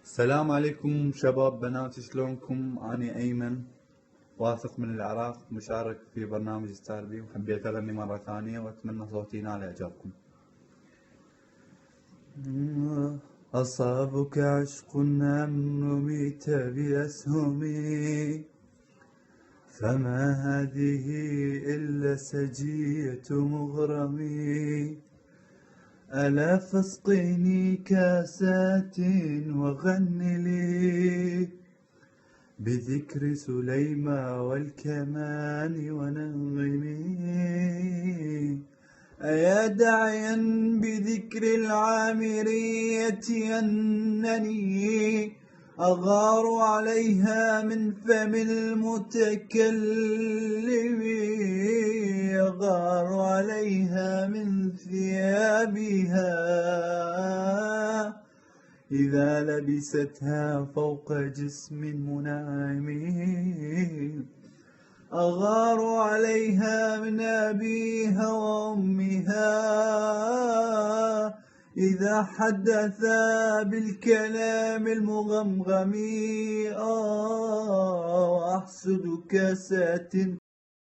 السلام عليكم شباب بنات، شلونكم؟ أنا أيمن واثق من العراق، مشارك في برنامج ستار بي، وحبيت أغني مرة ثانية وأتمنى صوتي ينال إعجابكم. أصابك عشق أم رميت بأسهمي، فما هذه إلا سجية مغرمي. ألا فاسقيني كاسات وغن لي بذكر سليمى والكمان ونغمي. أيا داعيا بذكر العامرية أنني أغار عليها من فم المتكلم، أغار عليها من ثيابها إذا لبستها فوق جسم منعم. أغار عليها من أبيها وأمها إذا حدثا بالكلام المغمغم. وأحسد كاسات